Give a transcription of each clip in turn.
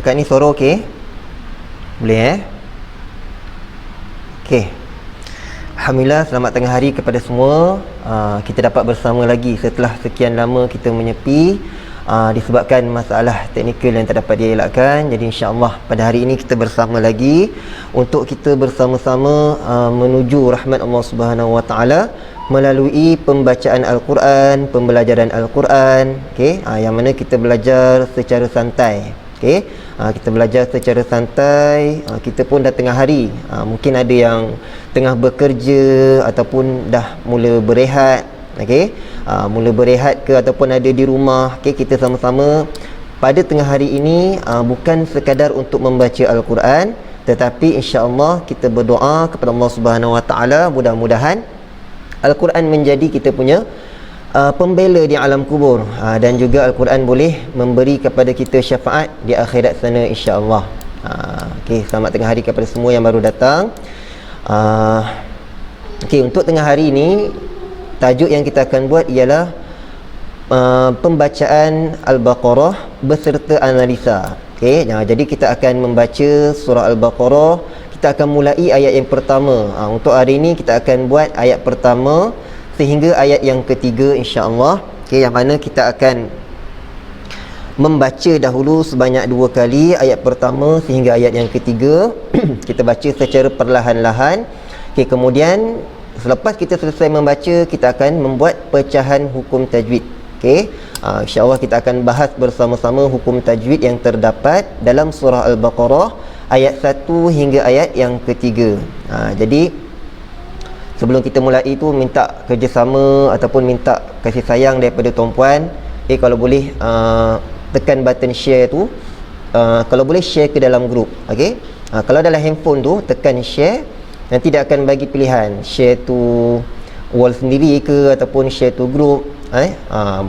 Setakat ni suara okey? Boleh Okey. Alhamdulillah, selamat tengah hari kepada semua. Kita dapat bersama lagi setelah sekian lama kita menyepi disebabkan masalah teknikal yang tak dapat dielakkan. Jadi insya-Allah pada hari ini kita bersama lagi untuk kita bersama-sama menuju rahmat Allah Subhanahu Wa Taala melalui pembacaan Al-Quran, pembelajaran Al-Quran, okey, yang mana kita belajar secara santai. Okey, kita belajar secara santai. Kita pun dah tengah hari. Mungkin ada yang tengah bekerja ataupun dah mula berehat. Okey, mula berehat ke ataupun ada di rumah. Okey, kita sama-sama pada tengah hari ini bukan sekadar untuk membaca Al-Quran, tetapi insya-Allah kita berdoa kepada Allah Subhanahu Wa Taala mudah-mudahan Al-Quran menjadi kita punya pembela di alam kubur, dan juga Al-Quran boleh memberi kepada kita syafaat di akhirat sana insya-Allah. Okey, selamat tengah hari kepada semua yang baru datang. Okey, untuk tengah hari ini tajuk yang kita akan buat ialah pembacaan Al-Baqarah beserta analisa. Okey, jadi kita akan membaca surah Al-Baqarah. Kita akan mulai ayat yang pertama. Untuk hari ini kita akan buat ayat pertama sehingga ayat yang ketiga insya-Allah. Okey, yang mana kita akan membaca dahulu sebanyak 2 kali ayat pertama sehingga ayat yang ketiga. Kita baca secara perlahan-lahan. Okey, kemudian selepas kita selesai membaca, kita akan membuat pecahan hukum tajwid. Okey, insya-Allah kita akan bahas bersama-sama hukum tajwid yang terdapat dalam surah Al-Baqarah ayat 1 hingga ayat yang ketiga. Jadi sebelum kita mulai itu, minta kerjasama ataupun minta kasih sayang daripada tuan-puan. Kalau boleh tekan button share tu. Kalau boleh share ke dalam grup. Okey. Kalau dalam handphone tu tekan share, nanti dia akan bagi pilihan share tu wall sendiri ke ataupun share tu grup.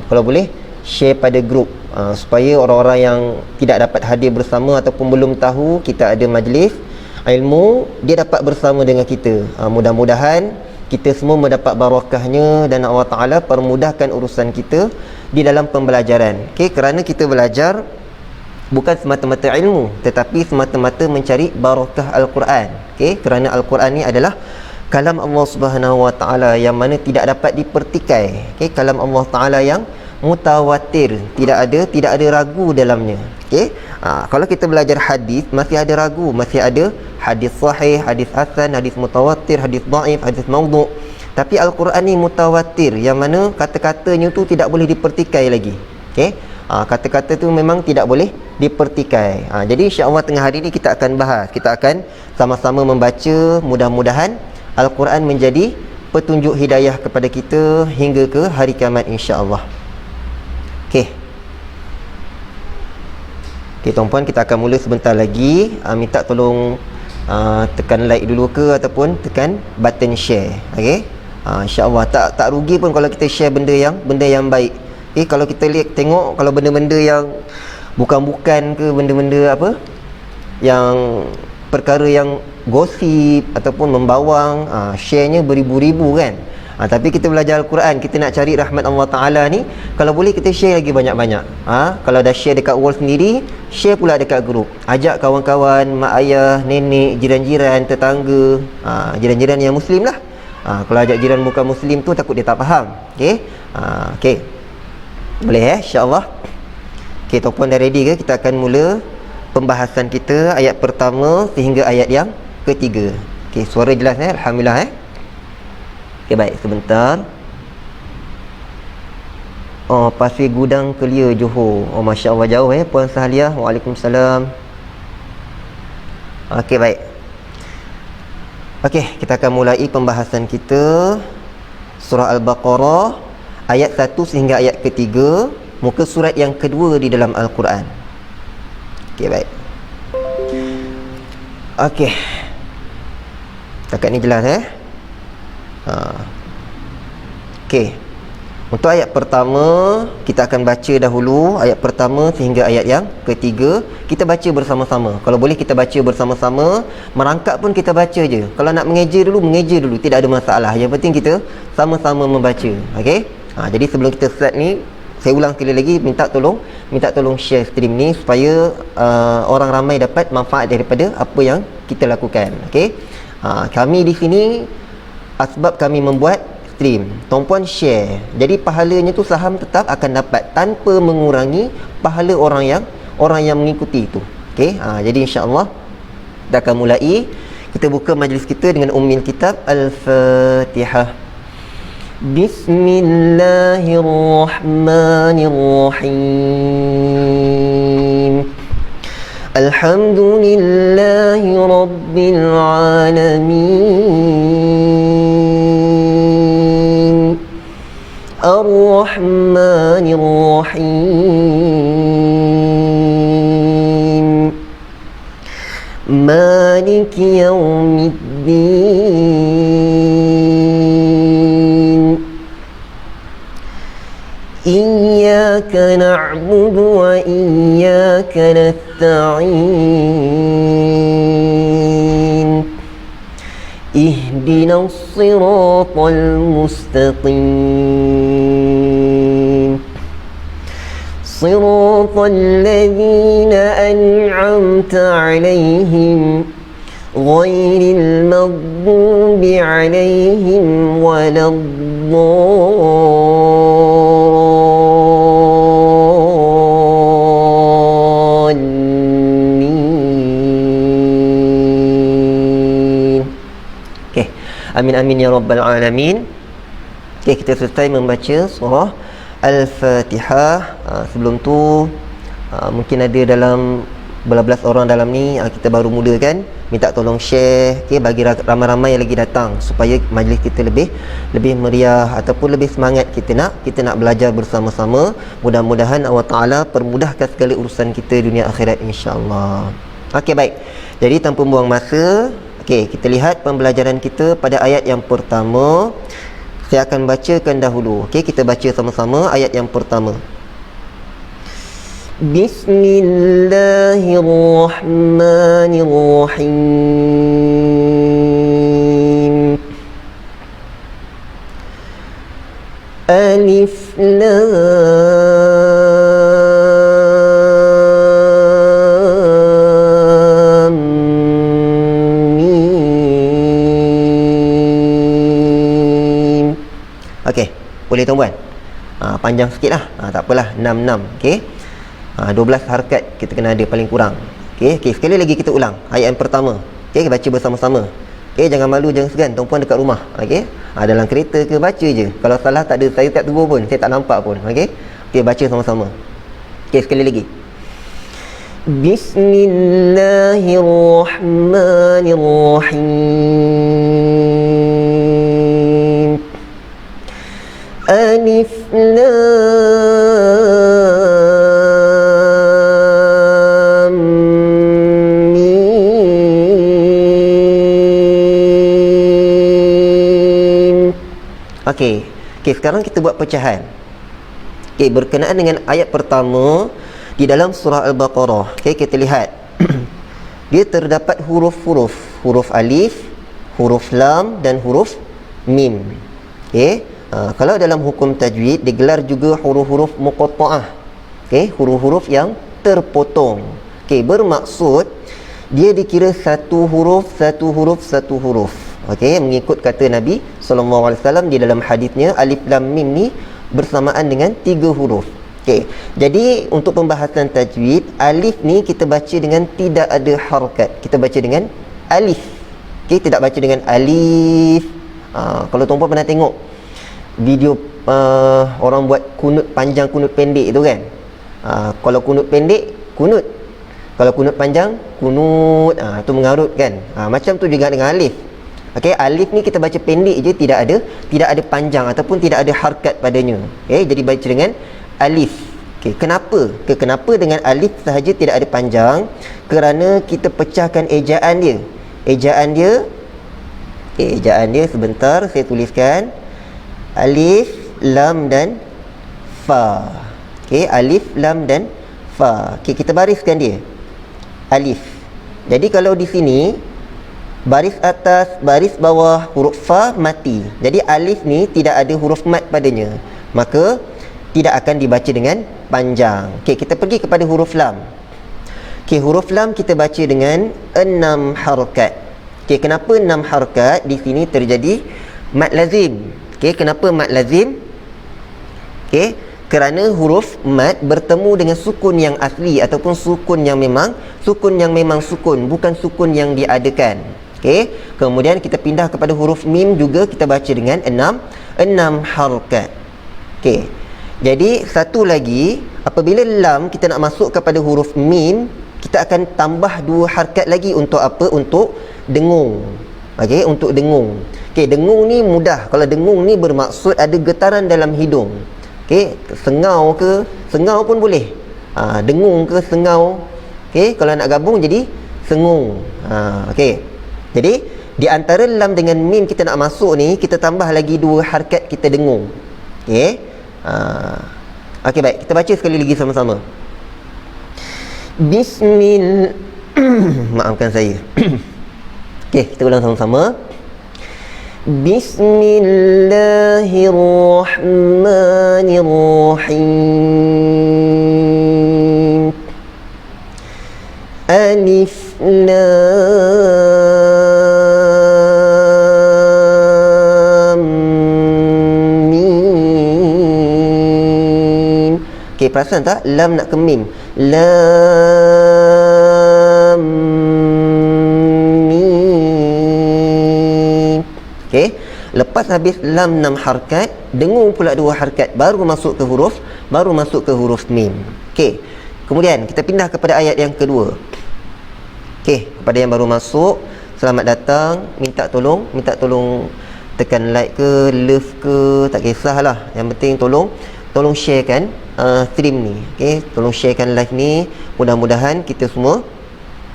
Kalau boleh share pada grup, supaya orang-orang yang tidak dapat hadir bersama ataupun belum tahu kita ada majlis ilmu, dia dapat bersama dengan kita. Mudah-mudahan kita semua mendapat barakahnya dan Allah Ta'ala permudahkan urusan kita di dalam pembelajaran. Okey, kerana kita belajar bukan semata-mata ilmu, tetapi semata-mata mencari barakah Al-Quran. Okey, kerana Al-Quran ni adalah kalam Allah Subhanahu Wa Ta'ala yang mana tidak dapat dipertikai. Okey, kalam Allah Ta'ala yang mutawatir, tidak ada ragu dalamnya. Okey, kalau kita belajar hadis masih ada ragu, masih ada hadis sahih, hadis hasan, hadis mutawatir, hadis dhaif, hadis maudhu'. Tapi Al-Quran ni mutawatir, yang mana kata-katanya tu tidak boleh dipertikai lagi. Okey, kata-kata tu memang tidak boleh dipertikai. Jadi insya-Allah tengah hari ni kita akan bahas, kita akan sama-sama membaca. Mudah-mudahan Al-Quran menjadi petunjuk hidayah kepada kita hingga ke hari kiamat insya-Allah. Okey, tuan-puan, kita akan mula sebentar lagi. Minta tolong tekan like dulu ke ataupun tekan button share. Okey, insya-Allah tak rugi pun kalau kita share benda yang baik. Kalau kita tengok kalau benda-benda yang bukan-bukan ke, benda-benda apa yang perkara yang gosip ataupun membawang, share-nya beribu-ribu kan. Tapi kita belajar Al-Quran, kita nak cari rahmat Allah Ta'ala ni, kalau boleh kita share lagi banyak-banyak. Kalau dah share dekat wall sendiri, share pula dekat grup. Ajak kawan-kawan, mak ayah, nenek, jiran-jiran, tetangga, jiran-jiran yang Muslim lah. Kalau ajak jiran bukan Muslim tu, takut dia tak faham. Okey, okey, boleh insya-Allah. Okey, tuan-puan dah ready ke? Kita akan mula pembahasan kita ayat pertama sehingga ayat yang ketiga. Okey, suara jelas Alhamdulillah Okey, baik, sebentar. Pasir Gudang Kelia, Johor. Masya-Allah jauh Puan Sahliah. Waalaikumsalam. Okey, baik. Okey, kita akan mulai pembahasan kita surah Al-Baqarah ayat 1 sehingga ayat ketiga, muka surat yang kedua di dalam Al-Quran. Okey, baik. Okey, setakat ni jelas Okey, untuk ayat pertama kita akan baca dahulu ayat pertama sehingga ayat yang ketiga. Kita baca bersama-sama. Kalau boleh kita baca bersama-sama. Merangkap pun kita baca je. Kalau nak mengeja dulu, tidak ada masalah. Yang penting kita sama-sama membaca. Okey, jadi sebelum kita start ni, Saya ulang sekali lagi, minta tolong share stream ni supaya orang ramai dapat manfaat daripada apa yang kita lakukan. Okey. Kami di sini sebab kami membuat stream, tuan-puan share. Jadi pahalanya tu saham tetap akan dapat tanpa mengurangi pahala orang yang mengikuti itu. Okey. Jadi insya-Allah kita akan mulai. Kita buka majlis kita dengan ummul kitab Al-Fatihah. Bismillahirrahmanirrahim. Alhamdulillahi rabbil alamin. Ar-Rahmanir-Rahim. Maliki yaumiddin. Iyyaka na'budu wa iyyaka nasta'in. Ihdinas siratal mustaqim. Siratal ladzina an'amta 'alaihim ghairil maghdubi 'alaihim waladdallin. Okey, amin amin ya rabbal alamin. Okey, kita selesai membaca surah Al-Fatihah. Sebelum tu mungkin ada dalam belas orang dalam ni, kita baru mula kan, minta tolong share, okey, bagi ramai-ramai yang lagi datang supaya majlis kita lebih meriah ataupun lebih semangat. Kita nak belajar bersama-sama. Mudah-mudahan Allah Taala permudahkan segala urusan kita dunia akhirat insya-Allah. Okey, baik. Jadi tanpa buang masa, okey, kita lihat pembelajaran kita pada ayat yang pertama. Saya akan bacakan dahulu. Okey, kita baca sama-sama ayat yang pertama. Bismillahirrahmanirrahim. Alif Lam Mim. Okey, boleh tuan-puan? Panjang sikit lah, tak apalah, 6. Okey, 12 harakat kita kena ada paling kurang. Okey, sekali lagi kita ulang ayat yang pertama. Okey, baca bersama-sama. Okey, jangan malu, jangan segan tuan-puan dekat rumah. Okey, dalam kereta ke, baca je. Kalau salah tak ada, saya tak tegur pun, saya tak nampak pun. Okey, baca sama-sama. Okey, sekali lagi. Bismillahirrahmanirrahim. Alif Lam Mim. Okey, sekarang kita buat pecahan. Okey, berkenaan dengan ayat pertama di dalam surah Al-Baqarah. Okey, kita lihat. Dia terdapat huruf alif, huruf lam dan huruf mim. Okey, kalau dalam hukum tajwid digelar juga huruf-huruf muqatta'ah. Okey, huruf-huruf yang terpotong. Okey, bermaksud dia dikira satu huruf. Okey, mengikut kata Nabi SAW di dalam hadisnya, alif lam mim ni bersamaan dengan 3 huruf. Okey, jadi untuk pembahasan tajwid, alif ni kita baca dengan tidak ada harakat. Kita baca dengan alif. Okey, tidak baca dengan alif. Kalau tuan-puan pernah tengok video orang buat kunut panjang, kunut pendek tu kan, kalau kunut pendek, kunut. Kalau kunut panjang, kunut. Tu mengarut kan. Macam tu juga dengan alif. Okey, alif ni kita baca pendek je, tidak ada panjang ataupun tidak ada harakat padanya. Okey, jadi baca dengan alif. Okey, kenapa dengan alif sahaja tidak ada panjang? Kerana kita pecahkan ejaan dia. Ejaan dia sebentar saya tuliskan. Alif, lam dan fa. Okey, alif, lam dan fa. Okey, kita bariskan dia. Alif. Jadi kalau di sini baris atas, baris bawah, huruf fa mati. Jadi alif ni tidak ada huruf mat padanya. Maka tidak akan dibaca dengan panjang. Okey, kita pergi kepada huruf lam. Okey, huruf lam kita baca dengan 6 harakat. Okey, kenapa 6 harakat? Di sini terjadi mad lazim. Okey, kenapa mad lazim? Okey, kerana huruf mad bertemu dengan sukun yang asli ataupun sukun yang memang sukun, bukan sukun yang diadakan. Okey, kemudian kita pindah kepada huruf mim, juga kita baca dengan 6 harakat. Okey, jadi satu lagi, apabila lam kita nak masuk kepada huruf mim, kita akan tambah 2 harakat lagi untuk apa? Untuk dengung. Okey, untuk dengung. Okey, dengung ni mudah. Kalau dengung ni bermaksud ada getaran dalam hidung. Okey, sengau ke, sengau pun boleh. Dengung ke sengau. Okey, kalau nak gabung jadi sengung. Okey. Jadi di antara lam dengan mim kita nak masuk ni, kita tambah lagi 2 harakat, kita dengung. Okey. Okey, baik. Kita baca sekali lagi sama-sama. Bismillah. Maafkan saya. Okey, kita ulang sama-sama. Bismillahirrahmanirrahim. Alif lam mim. Okey, perasan tak? Lam nak ke mim. Lam mim. Okey, lepas habis lam 6 harakat, dengung pula 2 harakat, baru masuk ke huruf mim. Okey, kemudian kita pindah kepada ayat yang kedua. Okey, kepada yang baru masuk, selamat datang, minta tolong tekan like ke, love ke, tak kisahlah. Yang penting tolong sharekan stream ni. Okey, tolong sharekan live ni. Mudah-mudahan kita semua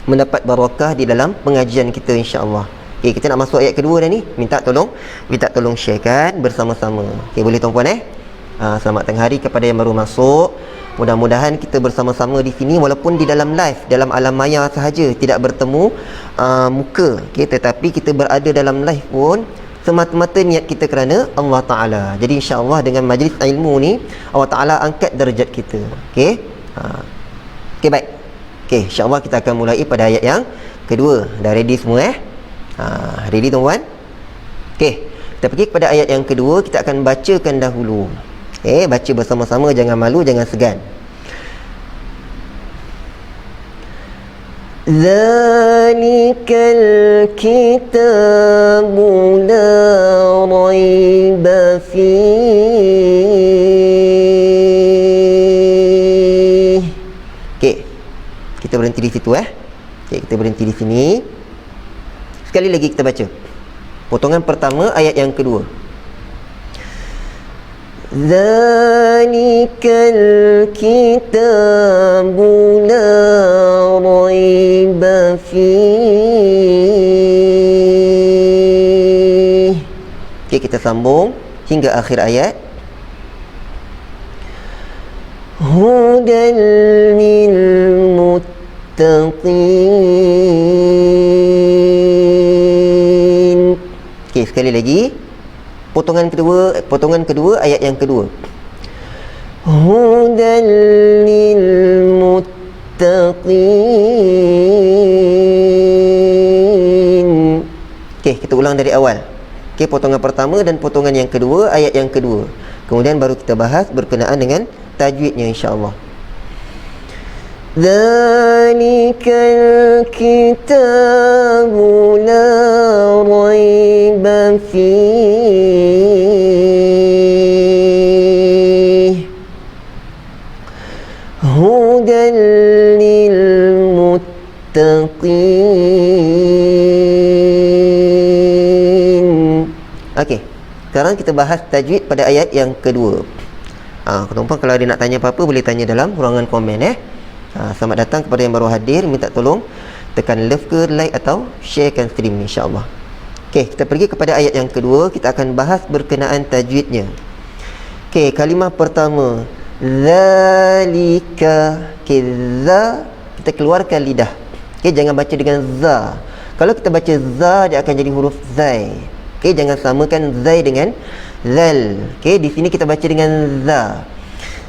mendapat barakah di dalam pengajian kita, insya-Allah. Okey, kita nak masuk ayat kedua dah ni. Minta tolong sharekan bersama-sama. Okey, boleh tuan-puan selamat tengah hari kepada yang baru masuk. Mudah-mudahan kita bersama-sama di sini, walaupun di dalam live, dalam alam maya sahaja, tidak bertemu muka. Okey, tetapi kita berada dalam live pun semata-mata niat kita kerana Allah Ta'ala. Jadi insya-Allah dengan majlis ilmu ni, Allah Ta'ala angkat darjat kita. Okey. Okey, baik. Okey, insya-Allah kita akan mulai pada ayat yang kedua. Dah ready semua ready tuan-tuan? Okey, kita pergi kepada ayat yang kedua. Kita akan bacakan dahulu. Okey, baca bersama-sama, jangan malu, jangan segan. Zalikal kitabu la raiba fihi. Okey, kita berhenti di situ Okey, kita berhenti di sini. Sekali lagi kita baca potongan pertama ayat yang kedua. Zalikal kitabu la raiba fihi. Okey, kita sambung hingga akhir ayat. Hudan lil muttaqin. Okey, sekali lagi. Potongan kedua ayat yang kedua. Hudan lil muttaqin. Okey, kita ulang dari awal. Okey, potongan pertama dan potongan yang kedua, ayat yang kedua. Kemudian baru kita bahas berkenaan dengan tajwidnya, insya-Allah. Zalikal kitabu la raiba fihi hudan lil muttaqin. Okey, sekarang kita bahas tajwid pada ayat yang kedua. Tuan-tuan kalau ada nak tanya apa-apa boleh tanya dalam ruangan komen Selamat datang kepada yang baru hadir. Minta tolong tekan love ke, like atau sharekan stream ni, insya-Allah. Okey, kita pergi kepada ayat yang kedua. Kita akan bahas berkenaan tajwidnya. Okey, kalimah pertama zalika. Okey, za kita keluarkan lidah. Okey, jangan baca dengan za. Kalau kita baca za, dia akan jadi huruf zai. Okey, jangan samakan zai dengan zal. Okey, di sini kita baca dengan za.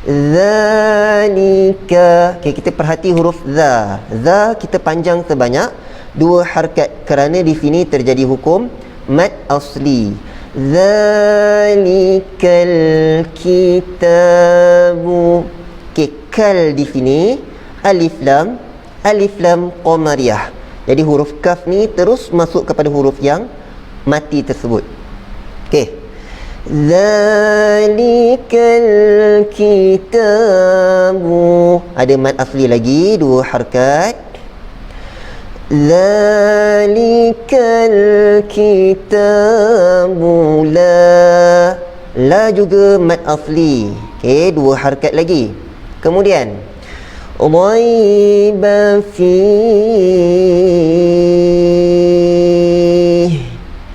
Zalika. Okey, kita perhati huruf za. Za kita panjang sebanyak 2 harakat kerana di sini terjadi hukum mad asli. Zalikal kitabu. Okey, kal di sini alif lam qamariyah. Jadi huruf kaf ni terus masuk kepada huruf yang mati tersebut. Okey. Zalikal kitabu. Ada mad asli lagi 2 harakat. Zalikal kitabu la juga mad asli. Okey, 2 harakat lagi. Kemudian raiba fi.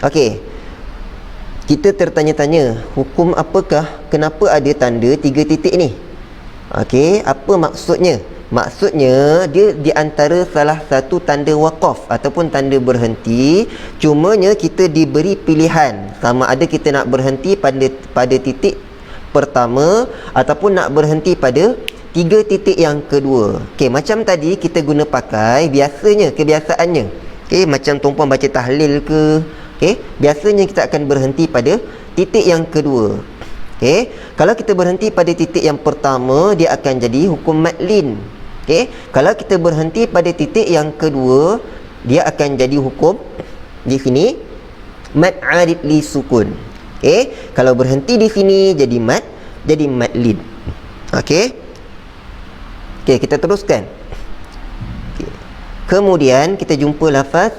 Okey. Kita tertanya-tanya, hukum apakah, kenapa ada tanda 3 titik ni? Okey, apa maksudnya? Maksudnya dia di antara salah satu tanda waqaf ataupun tanda berhenti. Cumanya kita diberi pilihan sama ada kita nak berhenti pada titik pertama ataupun nak berhenti pada 3 titik yang kedua. Okey, macam tadi kita guna pakai kebiasaannya. Okey, macam tuan-puan baca tahlil ke, okey, biasanya kita akan berhenti pada titik yang kedua. Okey, kalau kita berhenti pada titik yang pertama, dia akan jadi hukum madlin. Okey, kalau kita berhenti pada titik yang kedua, dia akan jadi hukum di sini mad arid li sukun. Okey, kalau berhenti di sini jadi madlin. Okey. Okey, kita teruskan. Okay. Kemudian kita jumpa lafaz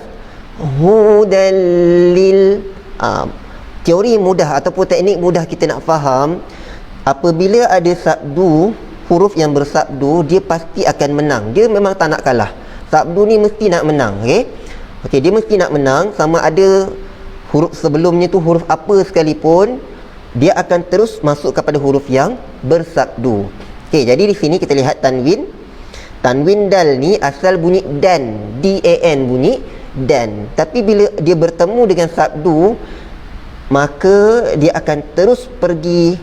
hudallil. Teori mudah ataupun teknik mudah kita nak faham, apabila ada sabdu, huruf yang bersabdu, dia pasti akan menang. Dia memang tak nak kalah. Sabdu ni mesti nak menang. Okey, dia mesti nak menang, sama ada huruf sebelumnya tu huruf apa sekalipun, dia akan terus masuk kepada huruf yang bersabdu. Okey, jadi di sini kita lihat tanwin. Tanwin dal ni asal bunyi dan, D-A-N bunyi dan. Tapi bila dia bertemu dengan sabdu, maka dia akan terus pergi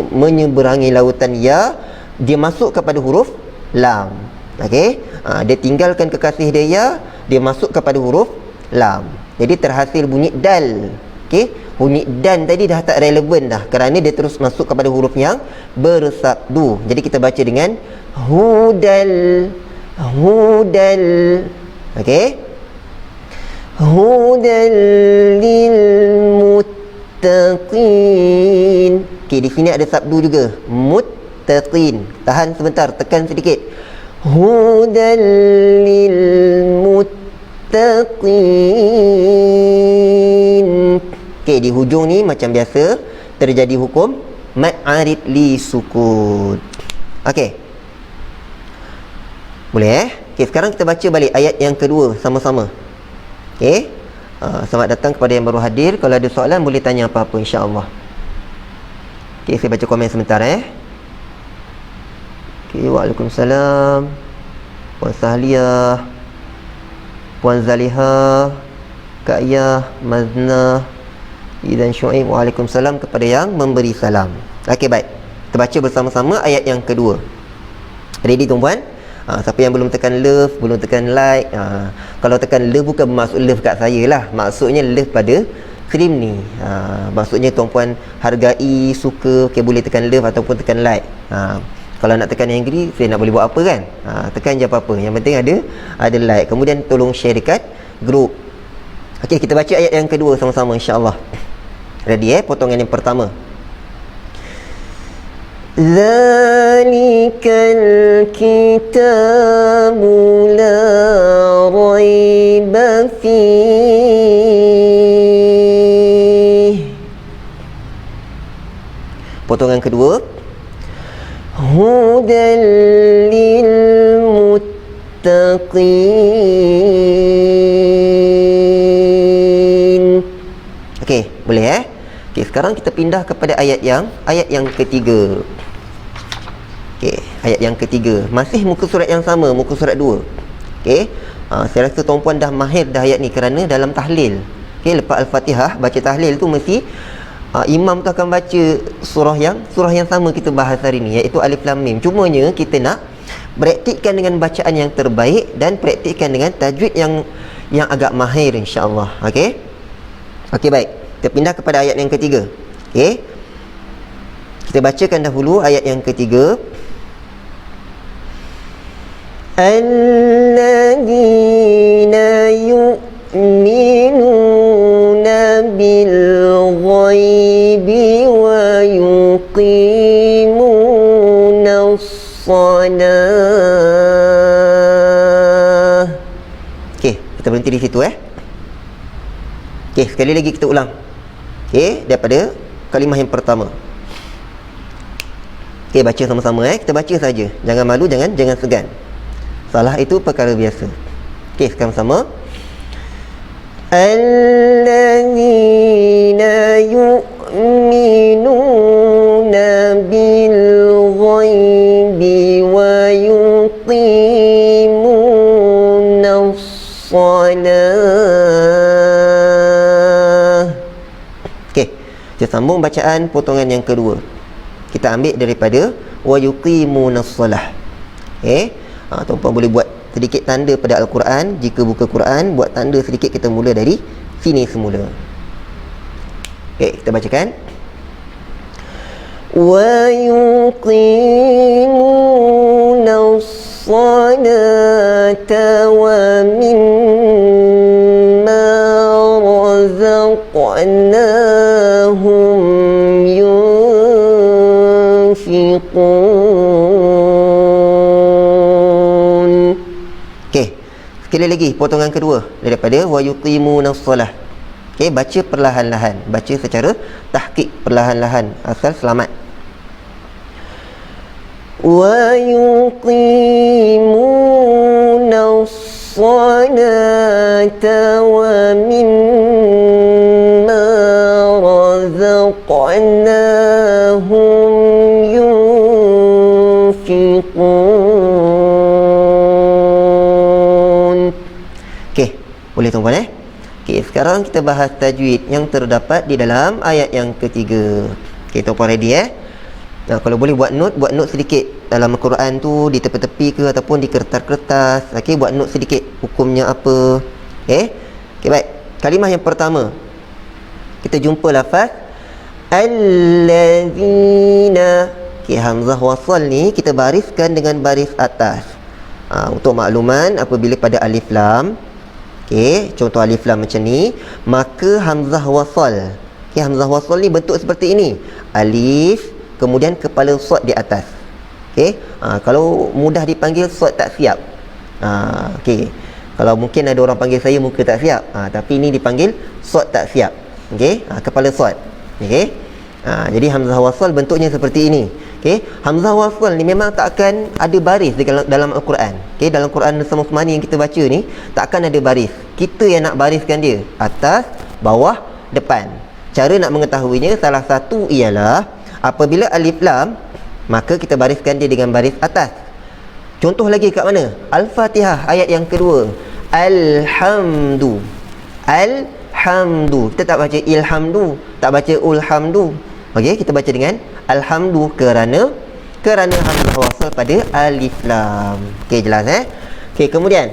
menyeberangi lautan ya, dia masuk kepada huruf lam. Okey, dia tinggalkan kekasih dia ya, dia masuk kepada huruf lam. Jadi terhasil bunyi dal. Okey, bunyi dan tadi dah tak relevan dah kerana dia terus masuk kepada huruf yang bersabdu. Jadi kita baca dengan hudal. Okey, hudal lil muttaqin. Okey, di sini ada sabdu juga, muttaqin. Tahan sebentar, tekan sedikit. Hudal lil muttaqin. Okey, di hujung ni macam biasa terjadi hukum mad arid li sukun. Okey, boleh Okey, sekarang kita baca balik ayat yang kedua sama-sama. Okey, selamat datang kepada yang baru hadir. Kalau ada soalan boleh tanya apa-apa, insya-Allah. Okey, saya baca komen sebentar. Okey, waalaikumsalam Puan Sahliyah, Puan Zaliha, Kak Ayah, Mazna, Izan Syuaib. Waalaikumsalam kepada yang memberi salam. Okey, baik. Kita baca bersama-sama ayat yang kedua. Ready tuan-puan? Siapa yang belum tekan love, belum tekan like, kalau tekan love bukan bermaksud love kat saya lah. Maksudnya love pada krim ni. Maksudnya tuan-puan hargai, suka. Okay, boleh tekan love ataupun tekan like. Kalau nak tekan yang angry, saya nak boleh buat apa kan? Tekan je apa-apa. Yang penting ada like. Kemudian tolong share dekat group. Okey, kita baca ayat yang kedua sama-sama, insya-Allah. Ready potongan yang pertama. Zalikal kitabu la raiba fihi. Potongan kedua. Hudal lil muttaqin. Okey, boleh Okey, sekarang kita pindah kepada ayat yang ketiga. Okey, ayat yang ketiga. Masih muka surat yang sama, muka surat 2. Okey. Saya rasa tuan-puan dah mahir dah ayat ni kerana dalam tahlil. Okey, lepas Al-Fatihah baca tahlil tu mesti imam tu akan baca surah yang sama kita bahas hari ni, iaitu Alif Lam Mim. Cumanya kita nak praktikkan dengan bacaan yang terbaik dan praktikkan dengan tajwid yang agak mahir, insya-Allah. Okey. Okey, baik. Kita pindah kepada ayat yang ketiga. Okey. Kita bacakan dahulu ayat yang ketiga. Alladzina yu'minuna bil ghaibi wa yuqimuna as-salah. Okey, kita berhenti di situ Okey, sekali lagi kita ulang. Okey, daripada kalimah yang pertama. Okey, baca sama-sama kita baca saja. Jangan malu, jangan segan. Salah itu perkara biasa. Okey, sekarang sama. Alladzina yu'minuna bil ghaibi wa yuqimuna as-salah. Okey, kita sambung bacaan potongan yang kedua. Kita ambil daripada wa yuqimuna as-salah. Tuan-puan boleh buat sedikit tanda pada Al-Quran. Jika buka Quran, buat tanda sedikit. Kita mula dari sini semula. Okey, kita bacakan. Wa yuqimuna as-salata wa mimma razaqnahum yunfiqun. Okey, sekali lagi potongan kedua daripada wa yuqimuna as-salah. Okey, baca perlahan-lahan, baca secara tahqiq perlahan-lahan asal selamat. Wa yuqimuna as-salata wa mimma razaqnahum yunfiqun. Okey, boleh tuan-puan Okey, sekarang kita bahas tajwid yang terdapat di dalam ayat yang ketiga. Okey, tuan-puan ready kalau boleh buat note sedikit dalam Al-Quran tu, di tepi-tepi ke ataupun di kertas-kertas. Okey, buat note sedikit hukumnya apa. Okey, baik. Kalimah yang pertama, kita jumpa lafaz allazina. Okey, hamzah wasal ni kita bariskan dengan baris atas. Untuk makluman, apabila pada alif lam, okey, contoh alif lam macam ni, maka hamzah wasal. Okey, hamzah wasal ni bentuk seperti ini. Alif, kemudian kepala sad di atas. Okey, kalau mudah dipanggil sad tak siap. Okey, kalau mungkin ada orang panggil saya muka tak siap, tapi ini dipanggil sad tak siap. Okey, kepala sad. Okey, jadi hamzah wasal bentuknya seperti ini. Okey, hamzah wasal ni memang tak akan ada baris dalam Al-Quran. Okey, dalam Quran Usmani yang kita baca ni tak akan ada baris. Kita yang nak bariskan dia, atas, bawah, depan. Cara nak mengetahuinya salah satu ialah apabila alif lam, maka kita bariskan dia dengan baris atas. Contoh lagi kat mana? Al-Fatihah ayat yang kedua. Alhamdu. Alhamdu. Kita tak baca ilhamdu, tak baca ulhamdu. Okey, kita baca dengan alhamdu kerana hamzah wasal pada alif lam. Okey, jelas Okey, kemudian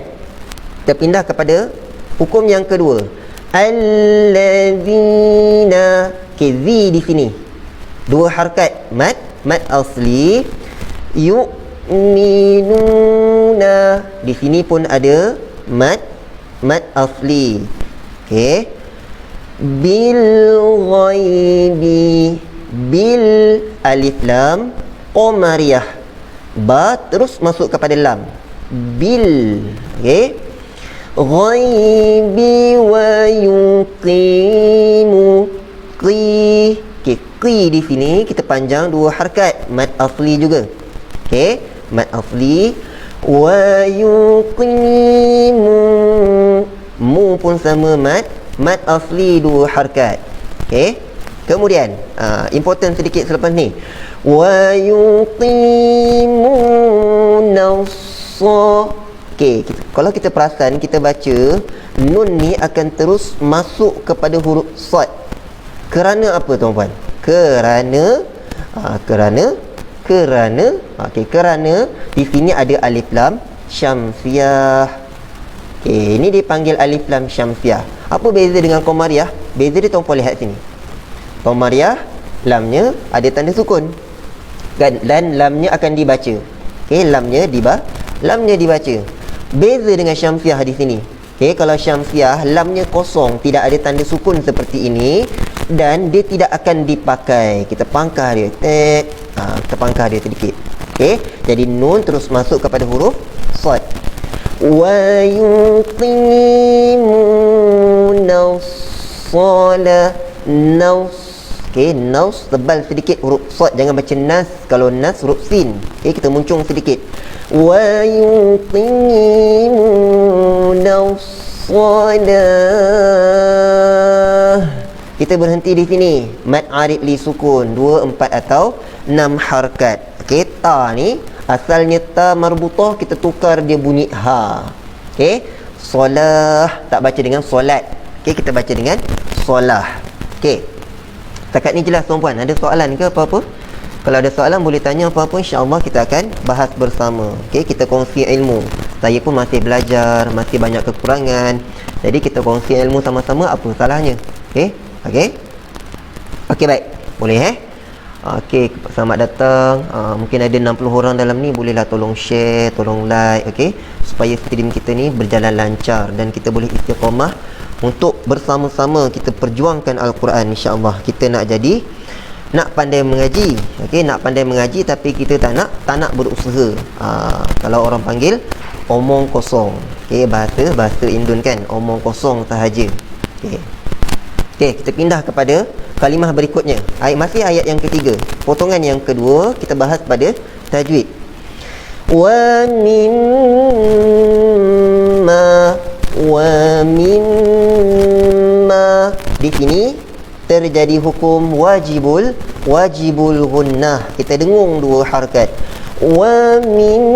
kita pindah kepada hukum yang kedua. Alladzina. Okey, zi di sini dua harkat mad asli. Yu'minuna, di sini pun ada mad asli. Okey, bil ghaibi, bil alif lam qamariyah, ba terus masuk kepada lam, bil. Okey, ghaibi wa yuqimu, qi. Okey, qi di sini kita panjang dua harkat mad asli juga. Okey, mad asli. Wa yuqimu, mu pun sama mad asli dua harkat. Okey, kemudian important sedikit selepas ni, wa yuqimuna as-salah. Okey, kalau kita perasan, kita baca nun ni akan terus masuk kepada huruf sad. Kerana apa tuan-puan? Kerana okey, kerana di sini ada alif lam syamsiah. Okey, ini dipanggil alif lam syamsiah. Apa beza dengan qamariyah? Beza dia tuan-puan lihat sini. Qamariyah lamnya ada tanda sukun. Kan? Dan lamnya akan dibaca. Okey, lamnya dibaca. Beza dengan syamsiah di sini. Okey, kalau syamsiah lamnya kosong, tidak ada tanda sukun seperti ini dan dia tidak akan dipakai. Kita pangkah dia. Kita pangkah dia sedikit. Okey, jadi nun terus masuk kepada huruf sad. Wa yuqimuna shalah. Naus. Okey, naus tebal sedikit huruf sad, jangan baca nas. Kalau nas huruf sin. Okey, kita muncung sedikit. Wa yuqimuna shalah. Kita berhenti di sini. Mad arid li sukun 2, 4 atau 6 harakat. Okey, ta ni asalnya ta marbutah, kita tukar dia bunyi ha. Okey, solah tak baca dengan solat. Okey, kita baca dengan solah. Okey. Setakat ni jelas tuan-puan? Ada soalan ke apa-apa? Kalau ada soalan boleh tanya apa-apa, insya-Allah kita akan bahas bersama. Okey, kita kongsi ilmu. Saya pun masih belajar, masih banyak kekurangan. Jadi kita kongsi ilmu sama-sama, apa salahnya? Okey? Okey? Okey, baik. Boleh Okey, selamat datang. Mungkin ada 60 orang dalam ni, bolehlah tolong share, tolong like, okey, supaya stream kita ni berjalan lancar dan kita boleh istiqamah untuk bersama-sama kita perjuangkan Al-Quran, insya-Allah. Kita nak pandai mengaji. Okey, nak pandai mengaji tapi kita tak nak berusaha. Kalau orang panggil omong kosong. Okey, bahasa Indon kan, omong kosong sahaja. Okey. Okey, kita pindah kepada kalimah berikutnya. Masih ayat yang ketiga. Potongan yang kedua kita bahas pada tajwid. Wa mimma di sini terjadi hukum wajibul ghunnah. Kita dengung 2 harakat. Wa mimma.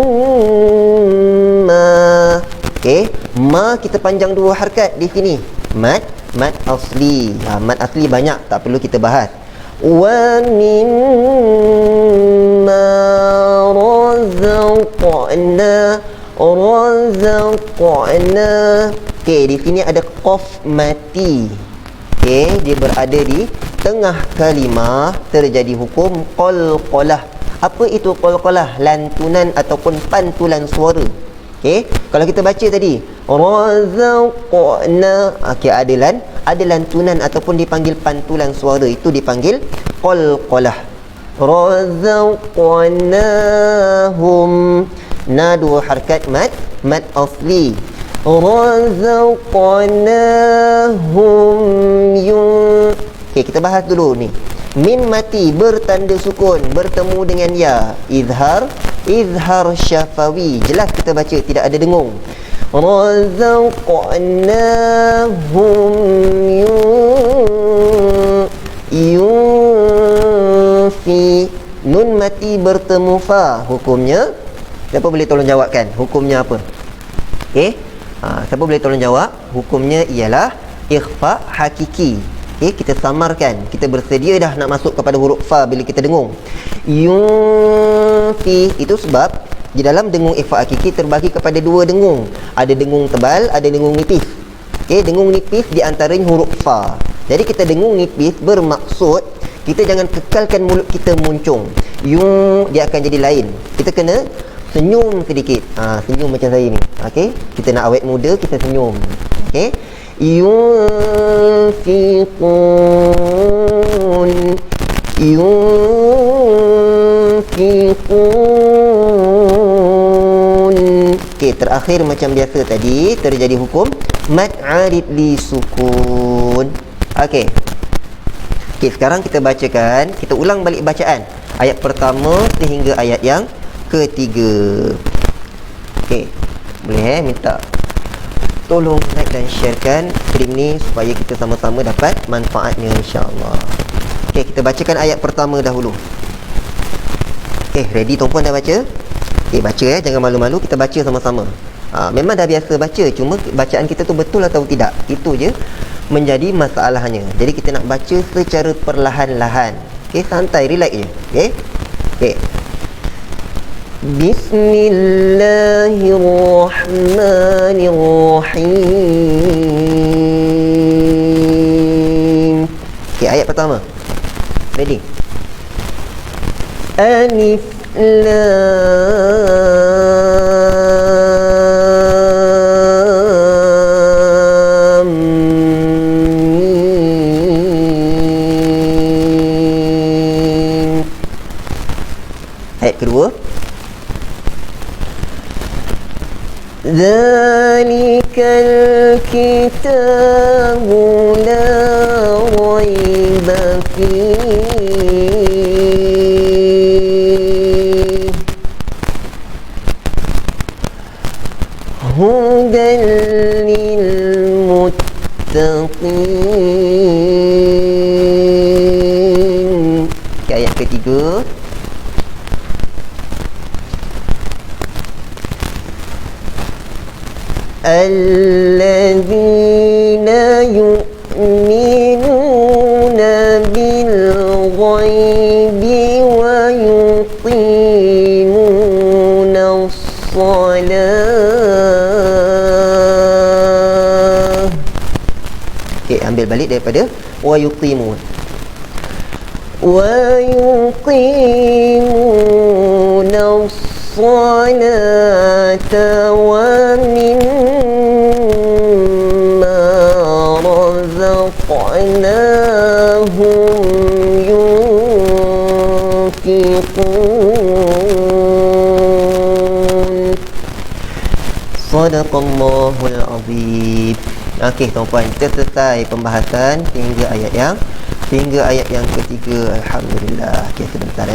Okey, ma kita panjang 2 harakat di sini. Mad asli. Mad asli banyak, tak perlu kita bahas. Wa mimma razaqna. Okey, di sini ada qaf mati. Okey, dia berada di tengah kalimah, terjadi hukum qalqalah. Apa itu qalqalah? Lantunan ataupun pantulan suara. Okey, kalau kita baca tadi razaqna, okey, ada lantunan ataupun dipanggil pantulan suara, itu dipanggil qalqalah. Razaqnahum, na 2 harakat mad asli. Razaqnahum okey, kita bahas dulu ni. Mim mati bertanda sukun bertemu dengan ya, izhar syafawi. Jelas kita baca, tidak ada dengung. Razaqnahum yunfi. Nun mati bertemu fa. Hukumnya, siapa boleh tolong jawabkan? Hukumnya apa? Okey, siapa boleh tolong jawab? Hukumnya ialah ikhfa hakiki. Okey, kita samarkan. Kita bersedia dah nak masuk kepada huruf fa bila kita dengung. Yunfi. Itu sebab di dalam dengung ikhfa hakiki terbagi kepada 2 dengung. Ada dengung tebal, ada dengung nipis. Okey, dengung nipis di antaranya huruf fa. Jadi kita dengung nipis bermaksud kita jangan kekalkan mulut kita muncung. Dia akan jadi lain. Kita kena senyum sedikit. Senyum macam saya ni. Okey, kita nak awet muda, kita senyum. Okey, yunfiqun. Okey, terakhir macam biasa tadi terjadi hukum mad arid li sukun. Okey. Okey, sekarang kita bacakan, kita ulang balik bacaan ayat pertama sehingga ayat yang ketiga. Okey, boleh minta tolong like dan sharekan stream ni supaya kita sama-sama dapat manfaatnya, insya-Allah. Okey, kita bacakan ayat pertama dahulu. Okey, ready tuan-puan dah baca? Okey, baca jangan malu-malu, kita baca sama-sama. Memang dah biasa baca, cuma bacaan kita tu betul atau tidak, itu je menjadi masalahnya. Jadi kita nak baca secara perlahan-lahan. Okey, santai, relax je. Okey. Okey. Bismillahirrahmanirrahim. Okey, ayat pertama. Ready? Alif Lam Mim. Ayat kedua. Zalikal kitabu la raiba fihi hudan lil muttaqin. Ayat ketiga. الذين يؤمنون بالغيب ويقيمون الصلاة. Okey, ambil balik daripada ويقيمون الصلاة ومما رزقناهم ينفقون. Sadaqallahul azim. Okey tuan-puan, kita selesai pembahasan hingga ayat yang ketiga. Alhamdulillah. Okey, sebentar